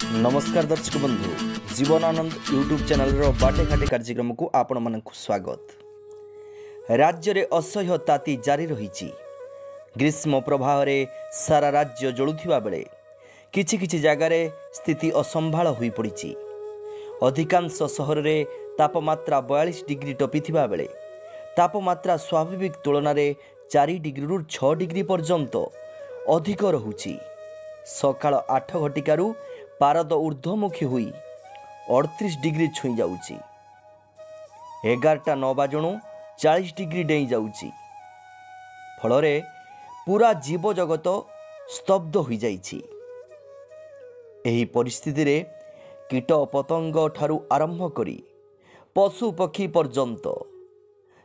नमस्कार दर्शक बंधु जीवन आनंद यूट्यूब चैनल बाटे घाटे कार्यक्रम को आपण मानक स्वागत। राज्य रे असह्य ताती जारी रही ग्रीष्म प्रभाव रे सारा राज्य जलुथिबा बेले किछि किछि जगार स्थिति असंभाळ होई पड़िछि। अधिकांश सहर रे तापमात्रा 42 डिग्री टपिथिबा बेले तापमात्रा स्वाभाविक तुलना रे 4 डिग्री रु 6 डिग्री पर्यंत अधिक रहुछि। सकाळ 8 घटिकारु पारद ऊर्ध्वमुखी हुई 38 डिग्री छुई जाउची। 11टा 9 बाजणु 40 डिग्री डेई जाउची। फलरे पूरा जीव जगत स्तब्ध हो जाइछि। एही परिस्थिति रे कीट पतंग ठारू आरंभ करी पशु पक्षी पर्यंत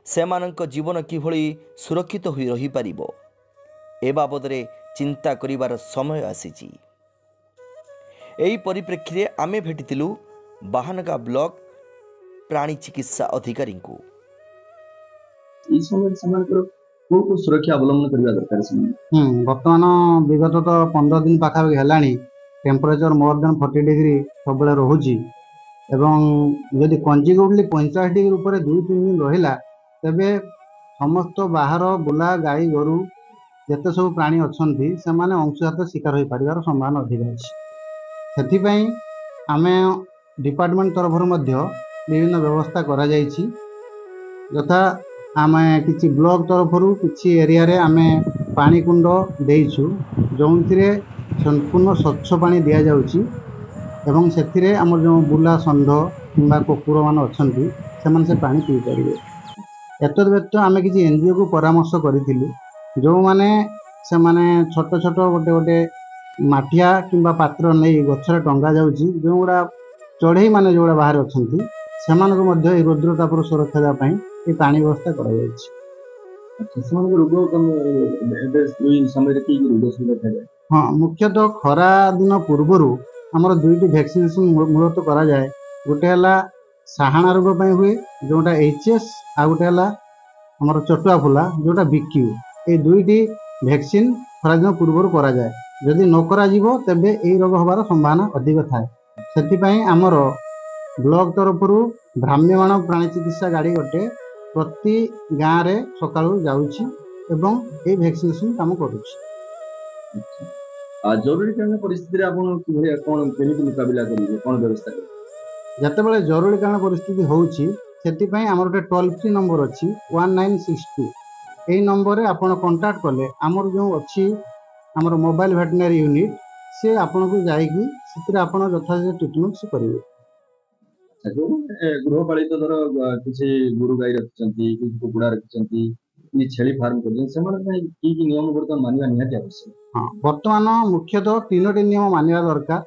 सेमानंक जीवन किभଳି सुरक्षित होई रही पारिबो ए बाबदरे चिंता करिवार समय आसीछि। एही परिप्रेक्षी रे आमे भेटिथिलु बाहानगा ब्लॉक प्राणी चिकित्सा अधिकारी को। ई समय समानकर को सुरक्षा अवलंबन करबा दरकार। वर्तमान विगत तो 15 दिन पाखापाखि हेलाणी टेम्परेचर मोर देन 40 डिग्री सब रोचे एवं जदि कंजिक्यूटिवली 50 डिग्री ऊपर 2-3 दिन रहिला तेबे समस्त बाहर बुला गाई गोरु जते सब प्राणी अछंती से माने अंशुघात शिकार हो पारिबार संभावना अधिक अछि। सेथिपई आमे डिपार्टमेंट तरफ विभिन्न व्यवस्था करा जाइछि। यथा आमे किछि ब्लॉक तरफ किछि एरिया रे आमे पानी कुंड देइछु जोंथिरे संपूर्ण स्वच्छ पानी दिया जाउछि एवं सेथिरे हमर जो बुला संध किंबा कुकुर मान अछंती सेमान से पानी पी परिबे। एतद व्यतीत आमे किछि एनजीओ को परामर्श करिथिलु जो माने से माने छोट छोट गोटे गोटे माठिया किंबा पात्र नहीं गछरे टंगा जाउछि जो गुडा चढ़ई माने जोड़ा बाहर अछंती सेमान को मध्य रुद्र तापर सुरक्षा देबा पई ए पानी व्यवस्था करा जाउछि। अच्छा समान रोग कम एबे समय रे की रोग सुरक्षा है। हाँ मुख्यतः खरा दिन पूर्वरु हमर दुईटी वैक्सीनेशन मूलत करा जाए। गोटे हला साहाना रोग पई हुए जोटा एचएस आ गोटे हला हमर चटुआ फुला जोटा बीक्यू ए दुईटी वैक्सीन खरा दिन पूर्वरु करा जाए। जदि न करा जीवो तबे ए रोग होबार संभावना अधिक थाए। सेति पई हमर ब्लॉक तरफरु भ्राम्यमाण प्राणी चिकित्सा गाड़ी गोटे प्रति गाँ रे सकाळु जाउछि एवं ए वैक्सीनेशन काम करूछि। जरूरीकालीन परिस्थिति रे आपण कि कोन केमिति मुकाबला करिवे कोन व्यवस्था करिवे। जतेबेले जरूरीकालीन परिस्थिति होउछि सेति पई हमर गोटे टोल फ्री नंबर अछि 1962 एई नंबर रे आपण कांटेक्ट करले हमर जो अछि हमर मोबाइल वेटनरी यूनिट से आपण को जाईकी सितरे आपण यथाशीघ्र ट्रीटमेंट से करिवे। जो गृहपालित धर किसी गुरु गाई रखिछंती कि कुकुड़ा रखिछंती कि छेली फार्म करछन सेमान पई की नियम वर्तमान मानिबा निहाती आवश्यक। हाँ वर्तमान मुख्यतः 3टी नियम मानिबा दरकार।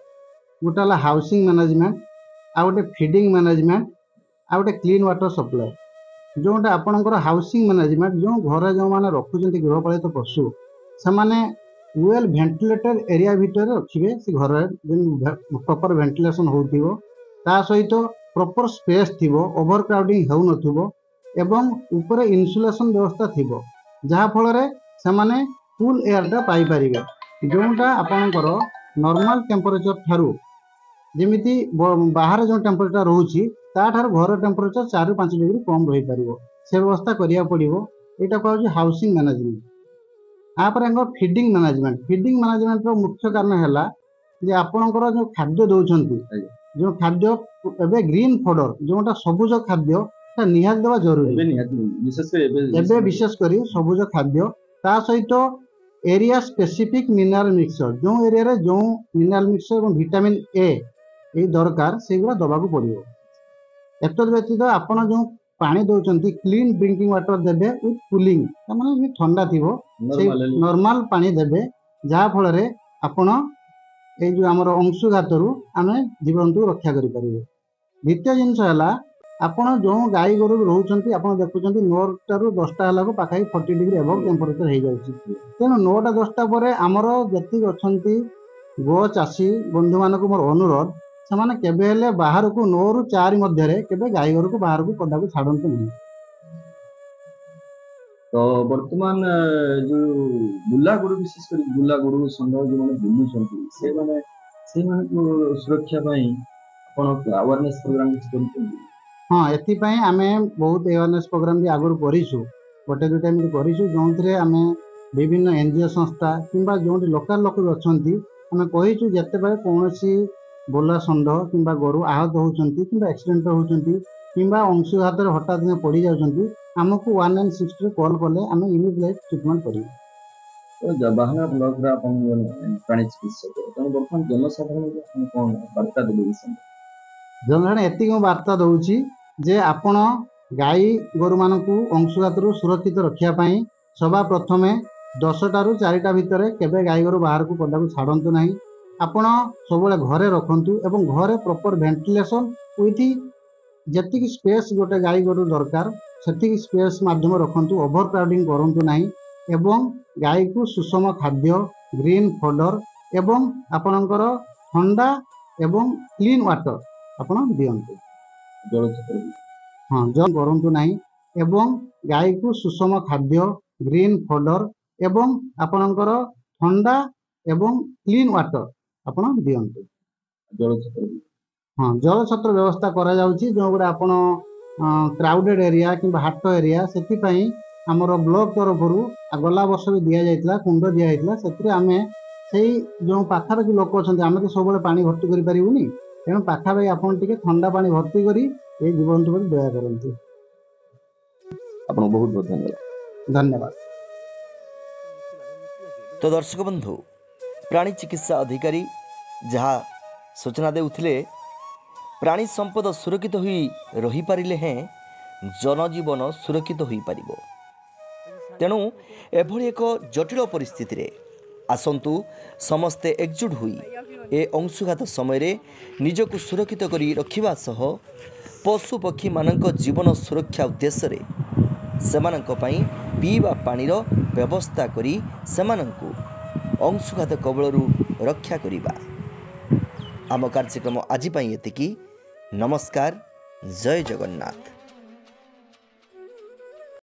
गोटे हला हाउसिंग मैनेजमेंट आ गोटे फीडिंग मैनेजमेंट आ गोटे क्लीन वाटर सप्लाई। जोटा आपणकर हाउसिंग मैनेजमेंट जो घर जो माने रखुचंती गृहपालित पशु से माने वेल वेंटिलेटेड एरिया भितर रखिबे से घर प्रॉपर वेंटिलेशन होउथिबो ता सहित प्रॉपर स्पेस थिबो ओवर क्राउडिंग हेउ नथिबो एवं ऊपर इन्सुलेशन व्यवस्था थिबो जहा फल रे से माने कूल एयर टा पाई परिबे जोटा आपणकर नॉर्मल टेम्परेचर थारु जेमिति बाहर जो टेम्परेचर रहउची ता थार घर टेम्परेचर 4-5 डिग्री कम रही परिबो से व्यवस्था करिया पड़िबो। एटा कहउची हाउसिंग मैनेजमेंट। आपर फीडिंग मैनेजमेंट रो मुख्य कारण हैला जे आपणकर जो खाद्य दउछंती जो खाद्य एबे ग्रीन फॉडर जोटा सबुज खाद्य ता निहात देवा जरूरी विशेष करी सबुज खाद्य ता सहित एरिया स्पेसिफिक मिनरल मिक्सचर जो एरिया रे जो मिनरल मिक्सचर और विटामिन ए ए दरकार सेगुला दबा को पड़िबो। एतद व्यतीत आपण जो पानी दउछंती क्लीन ड्रिंकिंग वाटर देबे विथ कूलिंग माने ठंडा थिबो नॉर्मल पानी देबे जहा फल रे आपण ए जो हमर अंशुघातरू आमे जीवंतु रक्षा करि परिबे। द्वितीय जिंस हला आपण जो गाई गोरु रहउछंती आपण देखुछंती 9 टारू 10टा हला को पाखाई 40 डिग्री एबव टेम्परेचर हे जाउची तेनो 9टा 10टा परे हमर जति अछंती गो चासी बंधु मानक मोर अनुरोध से माने केबे हेले बाहर को 9 रु 4 मध्य रे केबे गाई गोरु को बाहर को पदा को छाडंतु नहीं। तो वर्तमान जो बुला गुरु विशेष कर बुला गुरु संघ जो माने बुलुछंती से माने ସେଇମାନଙ୍କୁ ସୁରକ୍ଷା ପାଇଁ ଆପଣ ଆୱାରନେସ୍ ପ୍ରୋଗ୍ରାମ କିଛି କରୁଛନ୍ତି? ହଁ, ଏଥିପାଇଁ ଆମେ ବହୁତ ଆୱାରନେସ୍ ପ୍ରୋଗ୍ରାମ ବି ଆଗରୁ କରିଛୁ, ଗୋଟେ ଦୁଇଟା ଏମିତି କରିଛୁ, ଯେଉଁଥିରେ ଆମେ ବିଭିନ୍ନ NGO ସଂସ୍ଥା କିମ୍ବା ଯେଉଁଠି ଲୋକାଲ ଲୋକ ବି ଅଛନ୍ତି ଆମେ କହିଛୁ ଯେତେବେଳେ କୌଣସି ବୋଲା ଷଣ୍ଢ କିମ୍ବା ଗୋରୁ ଆହତ ହେଉଛନ୍ତି କିମ୍ବା ଆକ୍ସିଡେଣ୍ଟ ହେଉଛନ୍ତି କିମ୍ବା ଅଂଶୁଘାତରେ ହଠାତ୍ ପଡ଼ିଯାଉଛନ୍ତି, ଆମକୁ 160ରେ କଲ୍ କଲେ ଆମେ ଇମିଡ଼ିଏଟ୍ ଟ୍ରିଟମେଣ୍ଟ କରିବୁ। ତ ବାହାନା ବ୍ଲକରେ ଆପଣ ପ୍ରାଣୀ ଚିକିତ୍ସକ, ତେଣୁ ବର୍ତ୍ତମାନ ଜନସାଧାରଣଙ୍କୁ ଆପଣ କ'ଣ ବାର୍ତ୍ତା ଦେବେ ଏ ସମୟରେ? ଜଣେ ଏତିକି ମୁଁ ବାର୍ତ୍ତା ଦେଉଛି ଯେ ଆପଣ ଗାଈ ଗୋରୁମାନଙ୍କୁ ଅଂଶୁଘାତରୁ ସୁରକ୍ଷିତ ରଖିବା ପାଇଁ ସବା ପ୍ରଥମେ 10ଟାରୁ 4ଟା ଭିତରେ କେବେ ଗାଈ ଗୋରୁ ବାହାରକୁ ପଦାକୁ ଛାଡ଼ନ୍ତୁ ନାହିଁ। ଆପଣ ସବୁବେଳେ ଘରେ ରଖନ୍ତୁ ଏବଂ ଘରେ ପ୍ରପର ଭେଣ୍ଟିଲେସନ୍ ୱିଥ୍ ଯେତିକି ସ୍ପେସ୍ ଗୋଟେ ଗାଈ ଗୋରୁ ଦରକାର ସେତିକି ସ୍ପେସ୍ ମାଧ୍ୟମରେ ରଖନ୍ତୁ, ଓଭର କ୍ରାଉଡିଂ କରନ୍ତୁ ନାହିଁ ଏବଂ ଗାଈକୁ ସୁଷମ ଖାଦ୍ୟ, ଗ୍ରୀନ୍ ଫଡର ଏବଂ ଆପଣଙ୍କର ଥଣ୍ଡା ଏବଂ କ୍ଲିନ୍ ୱାଟର ଆପଣ ଦିଅନ୍ତୁ। ଜଳଛତ୍ର ହଁ, ଜଳ କରନ୍ତୁ ନାହିଁ ଏବଂ ଗାଈକୁ ସୁଷମ ଖାଦ୍ୟ, ଗ୍ରୀନ୍ ଫଡର ଏବଂ ଆପଣଙ୍କର ଥଣ୍ଡା ଏବଂ କ୍ଲିନ୍ ୱାଟର ଆପଣ ଦିଅନ୍ତୁ। ଜଳଛତ୍ର ହଁ, ଜଳଛତ୍ର ବ୍ୟବସ୍ଥା କରାଯାଉଛି, ଯେଉଁଗୁଡ଼ା ଆପଣ କ୍ରାଉଡେଡ୍ ଏରିଆ କିମ୍ବା ହାଟ ଏରିଆ, ସେଥିପାଇଁ ଆମର ବ୍ଲକ ତରଫରୁ ଗଲା ବର୍ଷ ବି ଦିଆଯାଇଥିଲା, କୁଣ୍ଡ ଦିଆଯାଇଥିଲା। ସେଥିରେ ଆମେ ସେଇ ଯେଉଁ ପାଖାପାଖି ଲୋକ ଅଛନ୍ତି, ଆମେ ତ ସବୁବେଳେ ପାଣି ଭର୍ତ୍ତି କରିପାରିବୁନି, ତେଣୁ ପାଖାପାଖି ଆପଣ ଟିକେ ଥଣ୍ଡା ପାଣି ଭର୍ତ୍ତି କରି ଏଇ ଜୀବଜନ୍ତୁ ପ୍ରତି ଦୟା କରନ୍ତୁ। ଆପଣଙ୍କୁ ବହୁତ ବହୁତ ଧନ୍ୟବାଦ। ଧନ୍ୟବାଦ। ତ ଦର୍ଶକ ବନ୍ଧୁ, ପ୍ରାଣୀ ଚିକିତ୍ସା ଅଧିକାରୀ ଯାହା ସୂଚନା ଦେଉଥିଲେ, ପ୍ରାଣୀ ସମ୍ପଦ ସୁରକ୍ଷିତ ହୋଇ ରହିପାରିଲେ ହେଁ ଜନଜୀବନ ସୁରକ୍ଷିତ ହୋଇପାରିବ। ତେଣୁ ଏଭଳି ଏକ ଜଟିଳ ପରିସ୍ଥିତିରେ ଆସନ୍ତୁ ସମସ୍ତେ ଏକଜୁଟ ହୋଇ ଏ ଅଂଶୁଘାତ ସମୟରେ ନିଜକୁ ସୁରକ୍ଷିତ କରି ରଖିବା ସହ ପଶୁପକ୍ଷୀମାନଙ୍କ ଜୀବନ ସୁରକ୍ଷା ଉଦ୍ଦେଶ୍ୟରେ ସେମାନଙ୍କ ପାଇଁ ପିଇବା ପାଣିର ବ୍ୟବସ୍ଥା କରି ସେମାନଙ୍କୁ ଅଂଶୁଘାତ କବଳରୁ ରକ୍ଷା କରିବା। ଆମ କାର୍ଯ୍ୟକ୍ରମ ଆଜି ପାଇଁ ଏତିକି। ନମସ୍କାର, ଜୟ ଜଗନ୍ନାଥ।